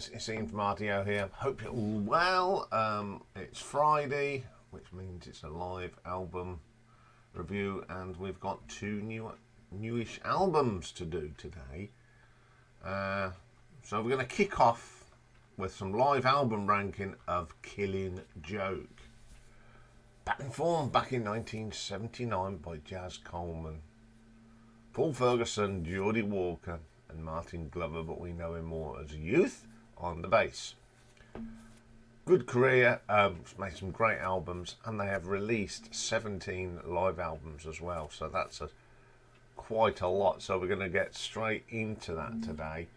Greetings, it's Iain from RDO here. Hope you're all well. It's Friday, which means it's a live album review, and we've got two newish albums to do today. So we're going to kick off with some live album ranking of Killing Joke. Patent formed back in 1979 by Jazz Coleman, Paul Ferguson, Geordie Walker and Martin Glover, but we know him more as Youth on the bass. Good career, made some great albums, and they have released 17 live albums as well, so that's quite a lot. So we're going to get straight into that today.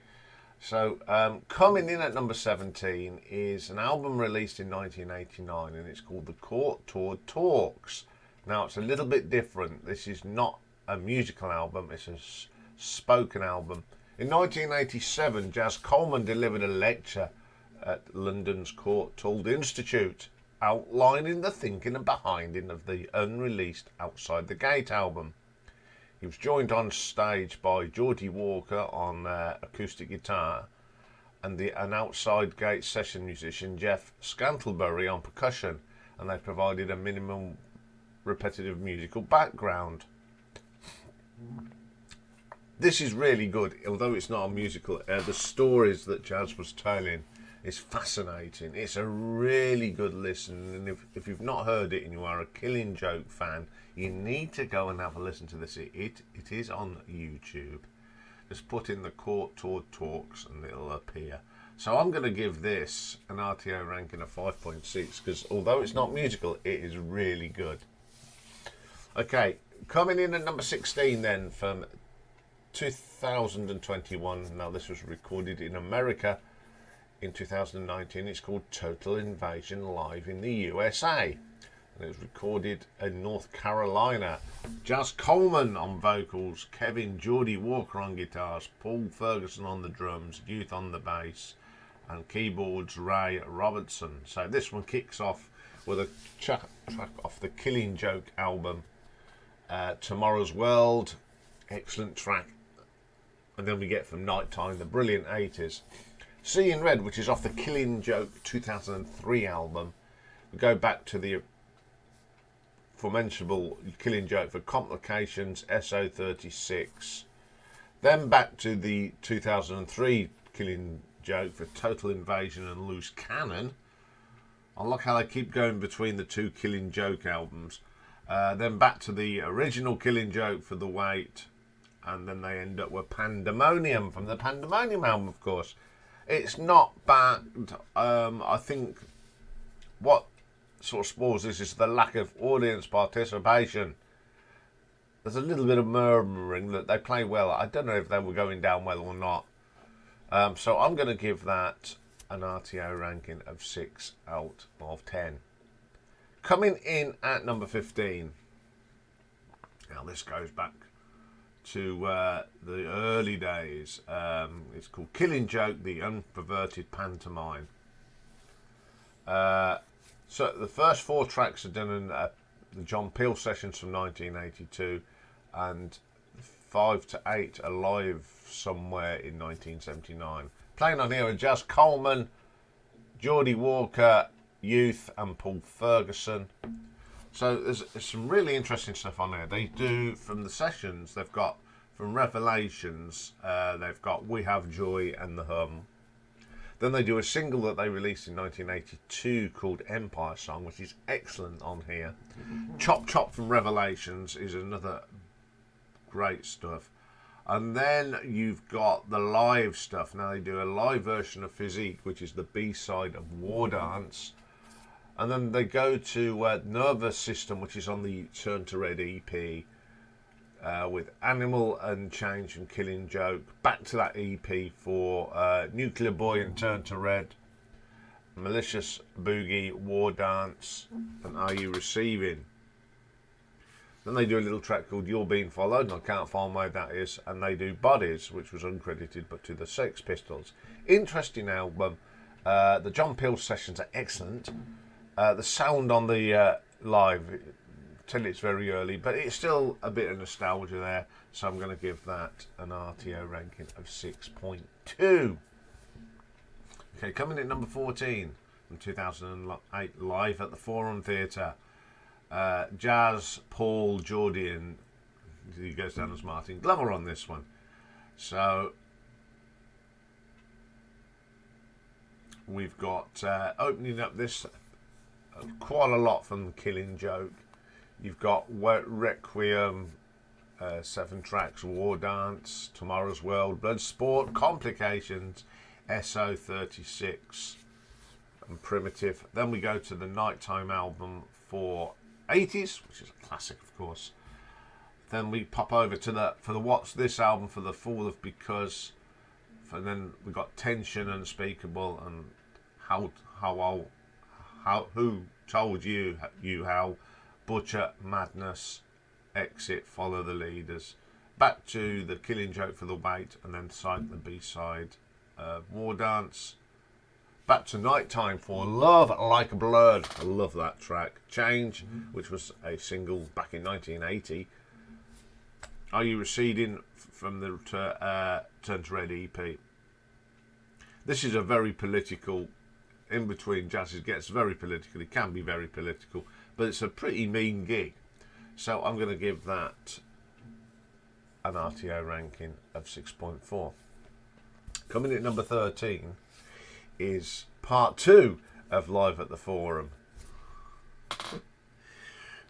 So coming in at number 17 is an album released in 1989, and it's called the Courtauld Talks. Now it's a little bit different. This is not a musical album, it's a spoken album. In 1987, Jazz Coleman delivered a lecture at London's Courtauld Institute, outlining the thinking behind it of the unreleased Outside the Gate album. He was joined on stage by Geordie Walker on acoustic guitar and an Outside Gate session musician Jeff Scantlebury on percussion, and they provided a minimum repetitive musical background. This is really good, although it's not a musical. The stories that Jazz was telling is fascinating. It's a really good listen, and if you've not heard it and you are a Killing Joke fan, you need to go and have a listen to this. It is on YouTube. Just put in the Courtauld Talks and it'll appear. So I'm going to give this an RTO ranking of 5.6 because although it's not musical, it is really good. Okay, coming in at number 16 then from 2021. Now this was recorded in America in 2019. It's called Total Invasion Live in the USA. And it was recorded in North Carolina. Jazz Coleman on vocals, Kevin Geordie Walker on guitars, Paul Ferguson on the drums, Youth on the bass, and keyboards Ray Robertson. So this one kicks off with a track off the Killing Joke album, Tomorrow's World, excellent track. And then we get from Nighttime, the brilliant 80s. Seeing Red, which is off the Killing Joke 2003 album. We go back to the formidable Killing Joke for Complications, SO36. Then back to the 2003 Killing Joke for Total Invasion and Loose Cannon. I like how they keep going between the two Killing Joke albums. Then back to the original Killing Joke for The Wait. And then they end up with Pandemonium from the Pandemonium album, of course. It's not bad. I think what sort of spoils this is the lack of audience participation. There's a little bit of murmuring that they play well. I don't know if they were going down well or not. So I'm going to give that an RTO ranking of 6 out of 10. Coming in at number 15. Now this goes back to the early days. It's called Killing Joke, the Unperverted Pantomime. So the first 4 tracks are done in the John Peel sessions from 1982, and 5 to 8 are live somewhere in 1979. Playing on here are Jazz Coleman, Geordie Walker, Youth and Paul Ferguson. So there's some really interesting stuff on there. They do, from the sessions, they've got, from Revelations, they've got We Have Joy and The Hum. Then they do a single that they released in 1982 called Empire Song, which is excellent on here. Chop Chop from Revelations is another great stuff. And then you've got the live stuff. Now they do a live version of Physique, which is the B-side of War Dance. And then they go to Nervous System, which is on the Turn to Red EP, with Animal and Change and Killing Joke. Back to that EP for Nuclear Boy and Turn to Red, Malicious, Boogie, War Dance, and Are You Receiving? Then they do a little track called You're Being Followed, and I can't find where that is. And they do Bodies, which was uncredited, but to the Sex Pistols. Interesting album. The John Peel sessions are excellent. The sound on the live, tell it's very early, but it's still a bit of nostalgia there, so I'm going to give that an RTO ranking of 6.2. Okay, coming in at number 14 from 2008, live at the Forum Theatre. Jazz, Paul, Jordan, he goes down as Martin Glover on this one. So we've got opening up this quite a lot from The Killing Joke. You've got Requiem, 7 tracks, War Dance, Tomorrow's World, Bloodsport, Complications, SO36 and Primitive. Then we go to the Nighttime album for 80s, which is a classic, of course. Then we pop over to the What's This album for the Fall of Because. And then we got Tension, Unspeakable, and Who Told You How, Butcher, Madness, Exit, Follow the Leaders. Back to The Killing Joke for the Wait, and then the B-side, War Dance. Back to Nighttime for Love Like Blood. I love that track. Change, which was a single back in 1980. Are You Receding from the Turn to Red EP. This is a very political, in between jazz, it gets very political. It can be very political, but it's a pretty mean gig. So I'm going to give that an RTO ranking of 6.4. Coming in at number 13 is part 2 of Live at the Forum.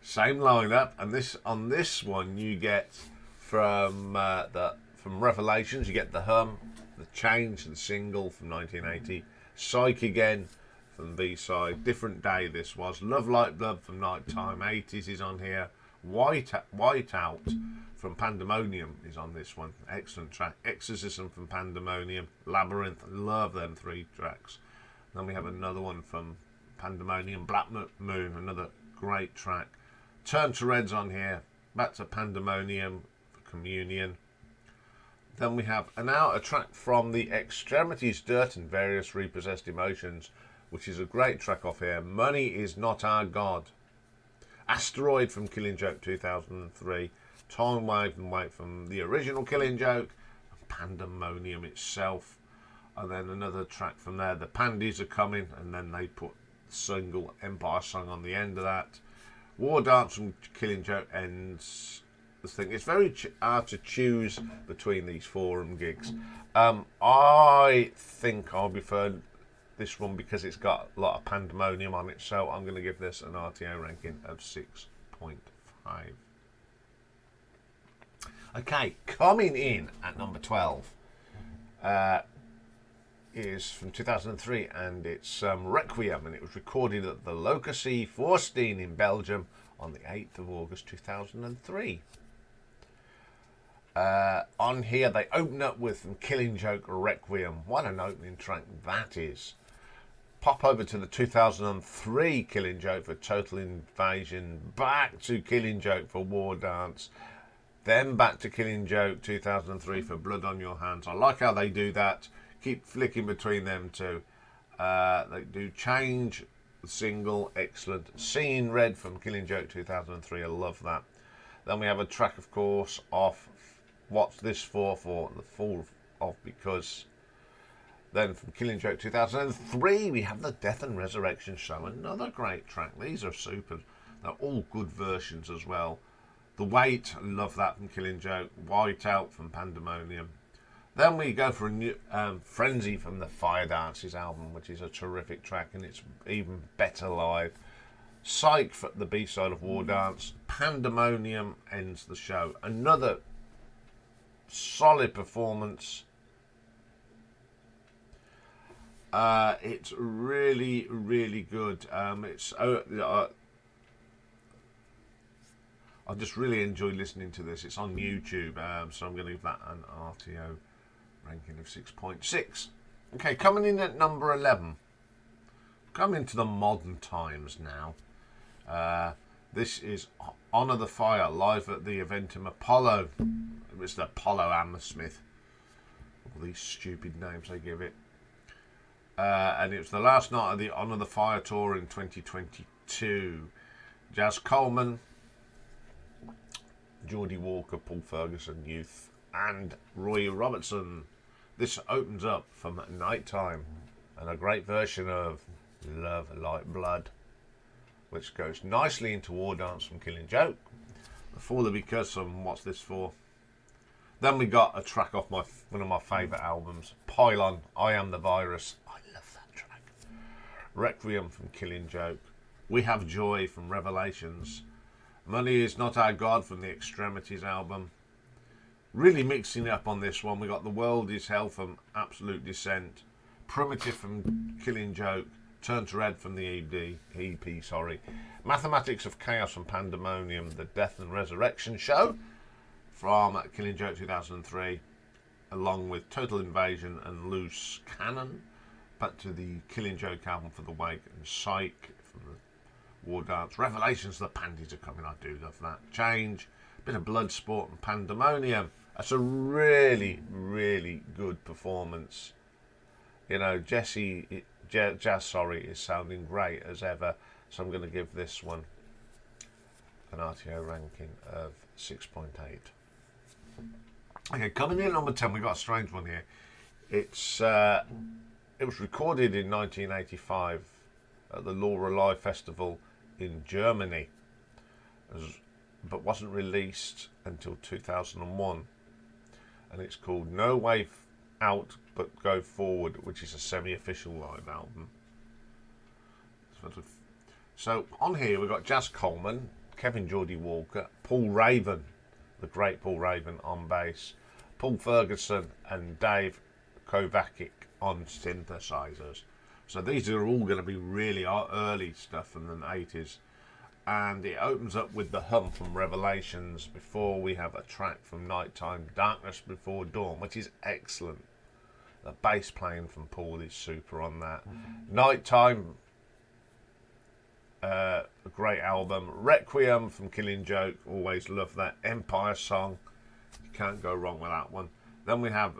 Same lineup, and on this one you get from Revelations, you get The Hum, The Change, the single from 1980, Psych Again from B-side, Different Day this was, Love Like Blood from Nighttime, 80s is on here, White Out from Pandemonium is on this one, excellent track, Exorcism from Pandemonium, Labyrinth, love them 3 tracks. Then we have another one from Pandemonium, Black Moon, another great track, Turn to Red's on here, back to Pandemonium for Communion. Then we have a track from the Extremities, Dirt and Various Repossessed Emotions, which is a great track off here, Money Is Not Our God. Asteroid from Killing Joke 2003, Time Wave and Wait from the original Killing Joke, Pandemonium itself, and then another track from there, The Pandies Are Coming, and then they put the single Empire Song on the end of that. War Dance from Killing Joke ends the thing. It's very hard to choose between these Forum gigs. I think I'll prefer this one because it's got a lot of Pandemonium on it, so I'm going to give this an RTO ranking of 6.5. Okay, coming in at number 12 is from 2003, and it's Requiem, and it was recorded at the Locatie Voorsteen in Belgium on the 8th of August 2003. On here, they open up with Killing Joke Requiem. What an opening track that is. Pop over to the 2003 Killing Joke for Total Invasion. Back to Killing Joke for War Dance. Then back to Killing Joke 2003 for Blood on Your Hands. I like how they do that. Keep flicking between them two. They do Change, the single, excellent. Seeing Red from Killing Joke 2003. I love that. Then we have a track, of course, off What's This For the Fall of Because. Then from Killing Joke 2003, we have the Death and Resurrection Show. Another great track. These are super. They're all good versions as well. The Wait, love that from Killing Joke. White Out from Pandemonium. Then we go for a new Frenzy from the Fire Dances album, which is a terrific track, and it's even better live. Psych for the B-side of War Dance. Pandemonium ends the show. Another solid performance. It's really, really good. I just really enjoy listening to this. It's on YouTube, so I'm going to give that an RTO ranking of 6.6. Okay, coming in at number 11. Coming to the modern times now. This is Honour the Fire, live at the Eventim Apollo. It was the Apollo Hammersmith. All these stupid names they give it. And it was the last night of the Honour the Fire tour in 2022. Jazz Coleman, Geordie Walker, Paul Ferguson, Youth, and Roy Robertson. This opens up from Nighttime, and a great version of Love Like Blood, which goes nicely into War Dance from Killing Joke. Before the Because and What's This For? Then we got a track off one of my favourite albums, Pylon, I Am the Virus. I love that track. Requiem from Killing Joke. We Have Joy from Revelations. Money Is Not Our God from the Extremities album. Really mixing it up on this one. We got The World Is Hell from Absolute Descent. Primitive from Killing Joke. Turn to Red from the EP. Mathematics of Chaos and Pandemonium, The Death and Resurrection Show from Killing Joke 2003, along with Total Invasion and Loose Cannon. Back to the Killing Joke album for The Wake, and Psych from the War Dance. Revelations, The Panties Are Coming, I do love that. Change, bit of Bloodsport and Pandemonium. That's a really, really good performance. You know, Jazz is sounding great as ever, so I'm going to give this one an RTO ranking of 6.8. Okay, coming in at number 10, we got a strange one here. It was recorded in 1985 at the Lorelei Festival in Germany, but wasn't released until 2001, and it's called No Way Out But Go Forward, which is a semi-official live album. So on here we've got Jazz Coleman, Kevin Geordie Walker, Paul Raven, the great Paul Raven on bass, Paul Ferguson and Dave Kovacic on synthesizers. So these are all going to be really early stuff from the 80s. And it opens up with The Hum from Revelations before we have a track from Nighttime, Darkness Before Dawn, which is excellent. The bass playing from Paul is super on that. Nighttime, a great album. Requiem from Killing Joke, always love that. Empire Song, you can't go wrong with that one. Then we have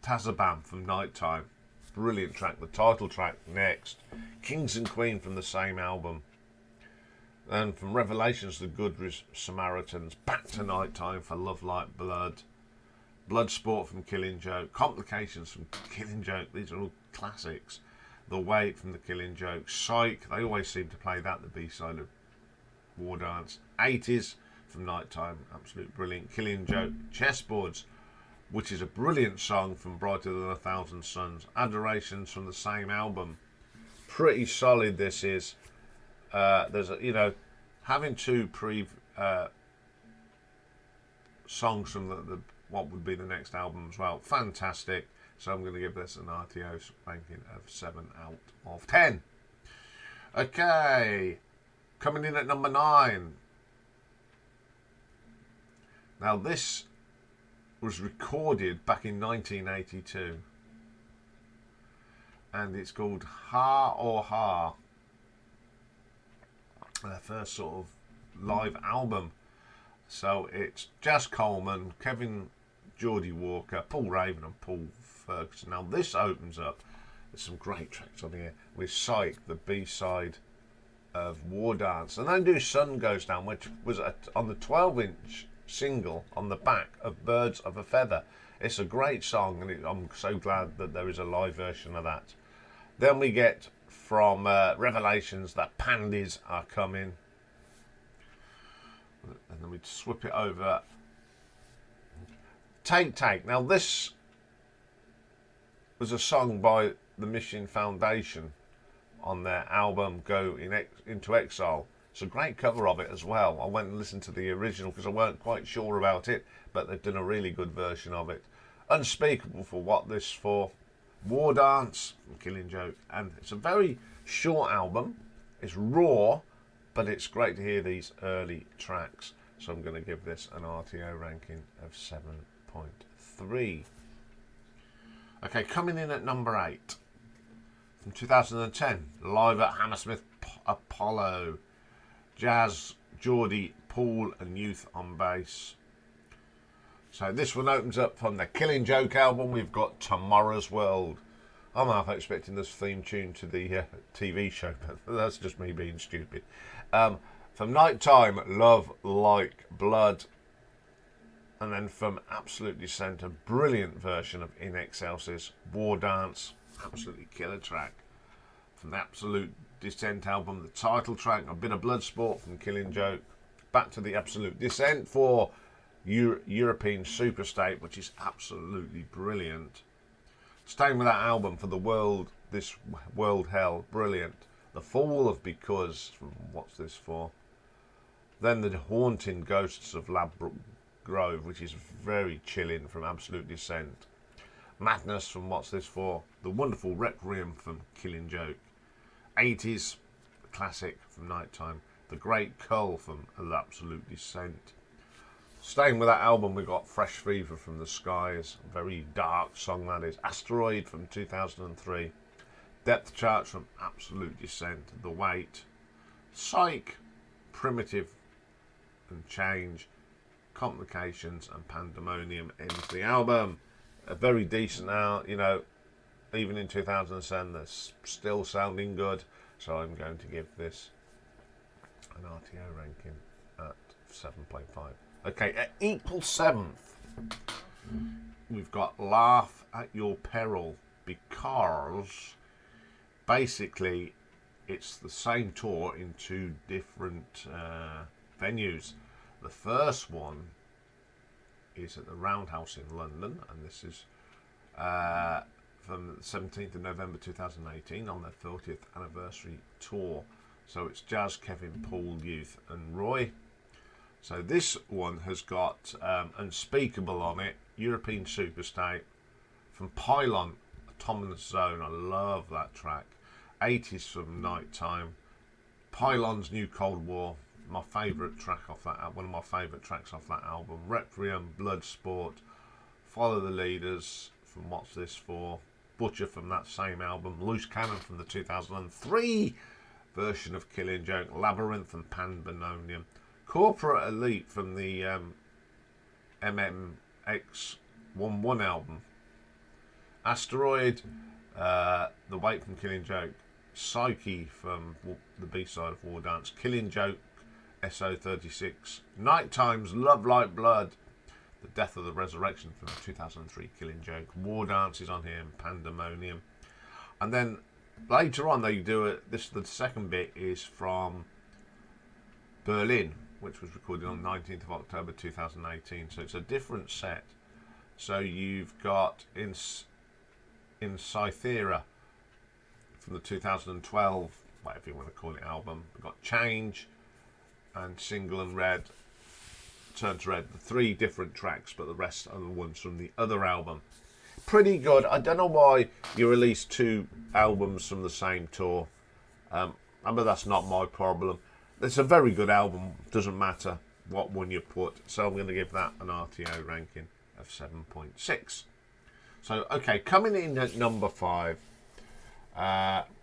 Tazabam from Nighttime, brilliant track. The title track next. Kings and Queen from the same album. And from Revelations, The Good Samaritans. Back to Nighttime for Love Like Blood. Bloodsport from Killing Joke. Complications from Killing Joke. These are all classics. The Wait from the Killing Joke. Psych, they always seem to play that, the B-side of War Dance. 80s from Nighttime, absolute brilliant. Killing Joke. Chessboards, which is a brilliant song from Brighter Than a Thousand Suns. Adorations from the same album. Pretty solid this is. There's having two songs from the what would be the next album as well. Fantastic. So I'm going to give this an RTO ranking of 7 out of 10. Okay. Coming in at number 9. Now this was recorded back in 1982. And it's called Ha or Ha. Their first sort of live album. So it's Jazz Coleman, Kevin Geordie Walker, Paul Raven and Paul Ferguson. Now this opens up, there's some great tracks on here, with Psych, the B-side of War Dance. And then do Sun Goes Down, which was on the 12-inch single on the back of Birds of a Feather. It's a great song, and I'm so glad that there is a live version of that. Then we get from Revelations that Panties Are Coming. And then we swip it over. Take. Now this was a song by the Mission Foundation on their album Go Into Exile. It's a great cover of it as well. I went and listened to the original because I weren't quite sure about it, but they've done a really good version of it. Unspeakable for What This For. War Dance from Killing Joke. And it's a very short album. It's raw, but it's great to hear these early tracks. So I'm going to give this an RTO ranking of 7.3. Okay, coming in at number 8. From 2010, live at Hammersmith Apollo. Jazz, Geordie, Paul and Youth on bass. So this one opens up from the Killing Joke album. We've got Tomorrow's World. I'm half expecting this theme tune to the TV show, but that's just me being stupid. From Nighttime, Love Like Blood. And then from Absolute Descent, a brilliant version of In Excelsis, War Dance. absolutely killer track. From the Absolute Descent album, the title track, A Bit of Bloodsport from Killing Joke. Back to the Absolute Descent for European Superstate, which is absolutely brilliant. Staying with that album for the World, this World Hell, brilliant. The Fall of Because from What's This For. Then the Haunting Ghosts of Ladbroke Grove, which is very chilling, from Absolute Descent. Madness from What's This For. The wonderful Requiem from Killing Joke. 80s classic from Nighttime. The Great Cull from Absolute Descent. Staying with that album, we got Fresh Fever from The Skies. A very dark song that is. Asteroid from 2003. Depth Charts from Absolute Descent. The Weight. Psych. Primitive and Change. Complications and Pandemonium ends the album. A very decent out, you know, even in 2007 they're still sounding good, so I'm going to give this an RTO ranking at 7.5. Okay, at equal 7th we've got Laugh at Your Peril, because basically it's the same tour in two different venues. The first one is at the Roundhouse in London, and this is from the 17th of November 2018 on their 40th anniversary tour. So it's Jazz, Kevin, Paul, Youth and Roy. So this one has got Unspeakable on it, European Superstate, from Pylon, Autonomous Zone. I love that track. 80s from Nighttime. Pylon's New Cold War, my favourite track off that, one of my favourite tracks off that album. Requiem, Bloodsport, Follow the Leaders from What's This For, Butcher from that same album, Loose Cannon from the 2003 version of Killing Joke, Labyrinth and Pandemonium, Corporate Elite from the MMX11 album, Asteroid, The Weight from Killing Joke, Psyche from the B-side of War Dance, Killing Joke, SO36, Nighttime's Love Like Blood, The Death of the Resurrection from 2003 Killing Joke, War Dance is on here, and Pandemonium. And then later on they do it, the second bit is from Berlin, which was recorded on 19th of October 2018, so it's a different set. So you've got in Cythera from the 2012, whatever you want to call it, album. We've got Change and Single and Red, Turns Red, the 3 different tracks, but the rest are the ones from the other album. Pretty good. I don't know why you release 2 albums from the same tour, but that's not my problem. It's a very good album, doesn't matter what one you put, so I'm going to give that an RTO ranking of 7.6. So, okay, coming in at number 5,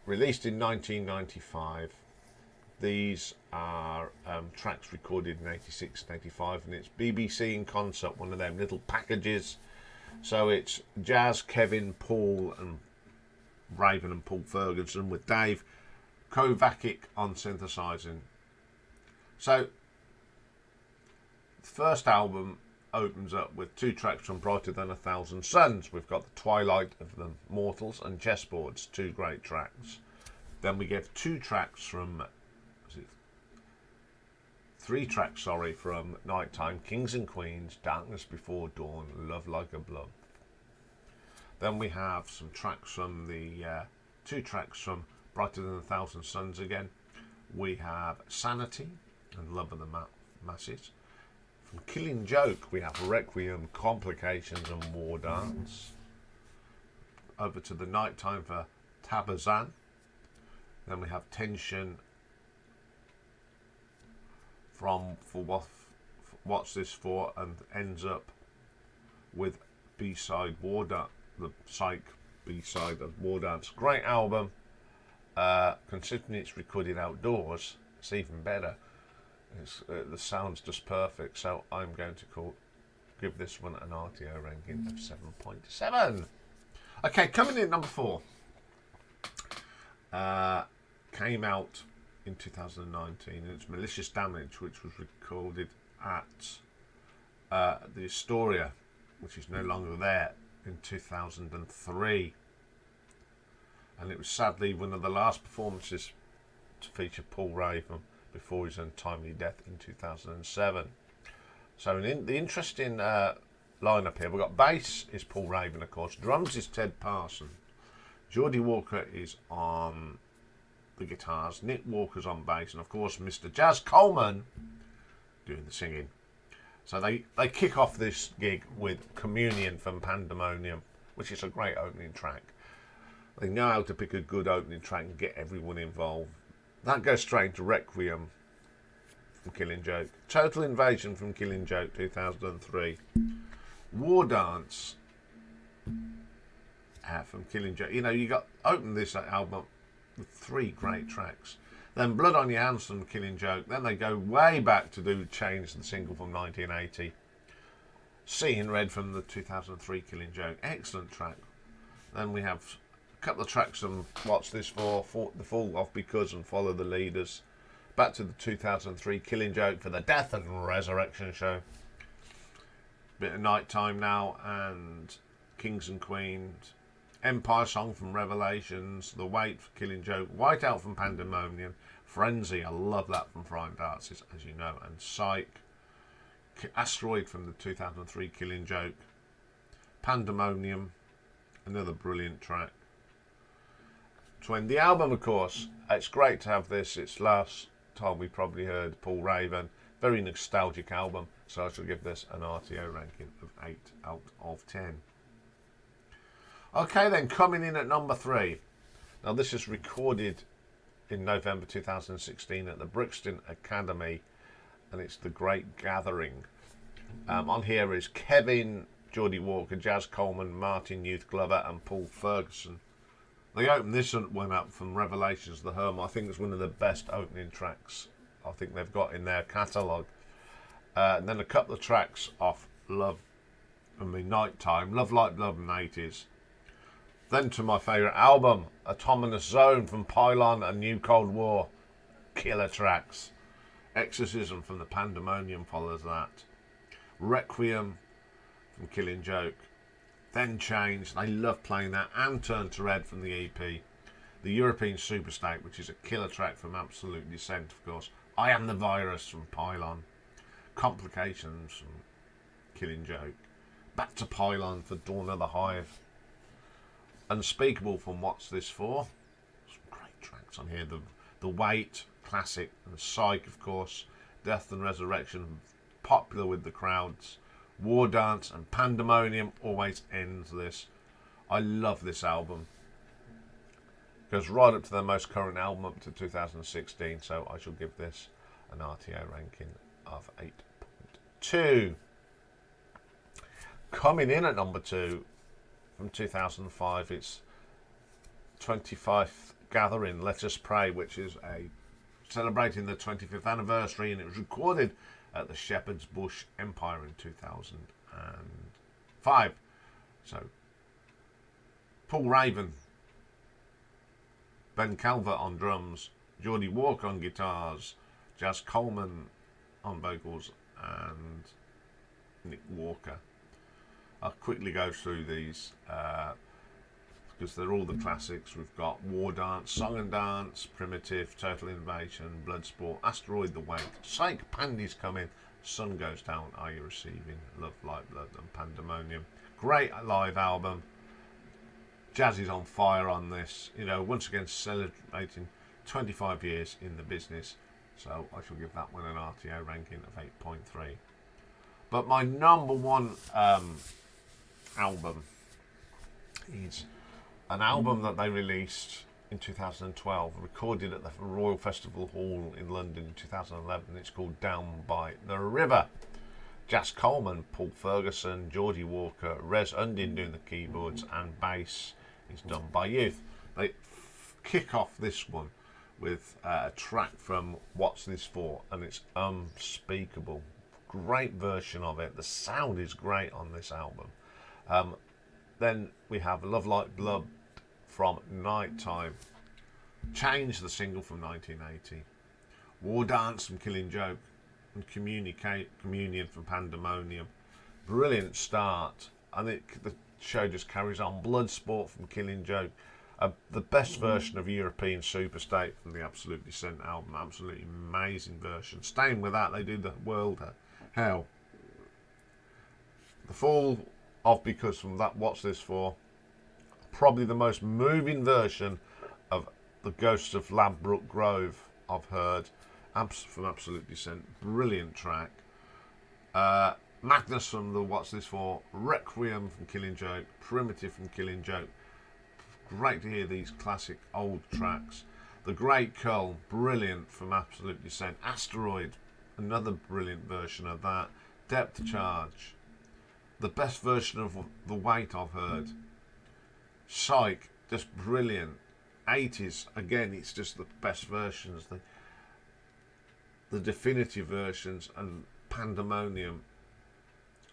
released in 1995. These are tracks recorded in 86 and 85, and it's BBC in concert, one of them little packages. So it's Jazz, Kevin, Paul and Raven and Paul Ferguson with Dave Kovacic on synthesizing. So the first album opens up with 2 tracks from Brighter Than a Thousand Suns. We've got The Twilight of the Mortals and Chessboards, 2 great tracks. Then we get 2 tracks from 3 tracks, from Nighttime, Kings and Queens, Darkness Before Dawn, Love Like a Blood. Then we have some tracks from the 2 tracks from Brighter Than a Thousand Suns again. We have Sanity and Love of the Masses. From Killing Joke, we have Requiem, Complications and War Dance. Over to the Nighttime for Tabazan. Then we have Tension from What's This For, and ends up with B-side War Dance, the Psych B-side of War Dance. Great album. Considering it's recorded outdoors, it's even better. The sound's just perfect, so I'm going to give this one an RTO ranking of 7.7. Okay, coming in at number 4. Came out in 2019, and it's Malicious Damage, which was recorded at the Astoria, which is no longer there, in 2003. and it was sadly one of the last performances to feature Paul Raven before his untimely death in 2007. So the interesting lineup here, we've got bass is Paul Raven, of course, drums is Ted Parson, Geordie Walker is on the guitars, Nick Walker's on bass, and of course Mr. Jazz Coleman doing the singing. So they kick off this gig with Communion from Pandemonium, which is a great opening track. They know how to pick a good opening track and get everyone involved. That goes straight into Requiem from Killing Joke, Total Invasion from Killing Joke 2003, War Dance from Killing Joke. You know, you got open this album with 3 great tracks. Then Blood on Your Hands from Killing Joke. Then they go way back to do Change, the single from 1980. Seeing Red from the 2003 Killing Joke. Excellent track. Then we have a couple of tracks from What's This For, The Fall Off Because and Follow the Leaders. Back to the 2003 Killing Joke for the Death and Resurrection show. Bit of Nighttime Now and Kings and Queens. Empire Song from Revelations, The Wait for Killing Joke, Whiteout from Pandemonium, Frenzy, I love that from Frightened Arts, as you know, and Psych, Asteroid from the 2003 Killing Joke, Pandemonium, another brilliant track. To end the album, of course, it's great to have this. It's last time we probably heard Paul Raven, very nostalgic album, so I shall give this an RTO ranking of 8 out of 10. Okay then, coming in at number 3. Now this is recorded in November 2016 at the Brixton Academy, and it's The Great Gathering. On here is Kevin, Geordie Walker, Jazz Coleman, Martin Youth Glover and Paul Ferguson. They opened this one up from Revelations, The Hermit. I think it's one of the best opening tracks I think they've got in their catalogue. And then a couple of tracks off Nighttime, Love Like Blood and 80s. Then to my favourite album, Autonomous Zone from Pylon and New Cold War. Killer tracks. Exorcism from the Pandemonium follows that. Requiem from Killing Joke. Then Change, I love playing that, and Turn to Red from the EP. The European Superstate, which is a killer track from Absolute Descent, of course. I Am the Virus from Pylon. Complications from Killing Joke. Back to Pylon for Dawn of the Hive. Unspeakable from What's This For? Some great tracks on here. The Wait, classic, and Psych, of course. Death and Resurrection, popular with the crowds. War Dance and Pandemonium always ends this. I love this album. Goes right up to their most current album, up to 2016, so I shall give this an RTO ranking of 8.2. Coming in at number 2 from 2005, it's 25th Gathering, Let Us Pray, which is celebrating the 25th anniversary, and it was recorded at the Shepherd's Bush Empire in 2005. So, Paul Raven, Ben Calvert on drums, Geordie Walker on guitars, Jazz Coleman on vocals, and Nick Walker. I'll quickly go through these because they're all the classics. We've got War Dance, Song and Dance, Primitive, Total Invasion, Bloodsport, Asteroid, The Wait, Psych, Pandy's Coming, Sun Goes Down, Are You Receiving, Love Like Blood and Pandemonium. Great live album. Jazz is on fire on this. You know, once again celebrating 25 years in the business. So I shall give that one an RTO ranking of 8.3. But my number one album is an album that they released in 2012, recorded at the Royal Festival Hall in London in 2011. It's called Down by the River. Jazz Coleman, Paul Ferguson, Geordie Walker, Rez Undin doing the keyboards, and bass is done by Youth. They kick off this one with a track from What's This For, and it's unspeakable. Great version of it. The sound is great on this album. Then we have Love Like Blood from Nighttime. Change, the single from 1980. War Dance from Killing Joke. And Communion from Pandemonium. Brilliant start. And the show just carries on. Bloodsport from Killing Joke. The best version of European Superstate from the Absolute Descent album. Absolutely amazing version. Staying with that, they do the World Hell. The Fall of Because from that, What's This For? Probably the most moving version of The Ghosts of Ladbroke Grove I've heard from Absolute Descent. Brilliant track. Magnus from the What's This For? Requiem from Killing Joke. Primitive from Killing Joke. Great to hear these classic old tracks. The Great Cull, brilliant from Absolute Descent. Asteroid, another brilliant version of that. Depth Charge, the best version of The Weight I've heard. Psych, just brilliant. 80s, again, it's just the best versions. The definitive versions, and Pandemonium.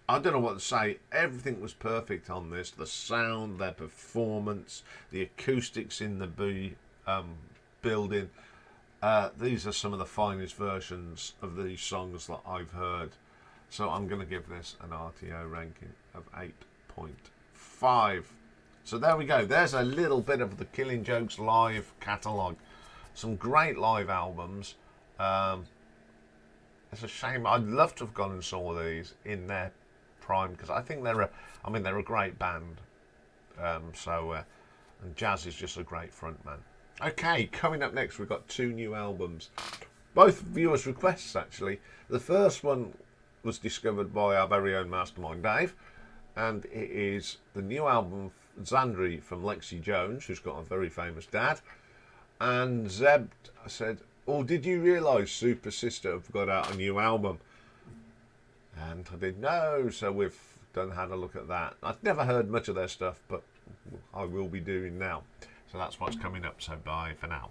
I don't know what to say. Everything was perfect on this. The sound, their performance, the acoustics in the building. These are some of the finest versions of these songs that I've heard. So I'm going to give this an RTO ranking of 8.5. So there we go. There's a little bit of the Killing Jokes live catalogue. Some great live albums. It's a shame. I'd love to have gone and saw these in their prime, because I think they're a great band. And Jazz is just a great frontman. Okay, coming up next, we've got 2 new albums, both viewers' requests actually. The first one was discovered by our very own mastermind Dave, and it is the new album Xandri from Lexi Jones, who's got a very famous dad. And Zeb said, "Oh, did you realise Super Sister have got out a new album?" And I did know, so we've had a look at that. I've never heard much of their stuff, but I will be doing now. So that's what's coming up, so bye for now.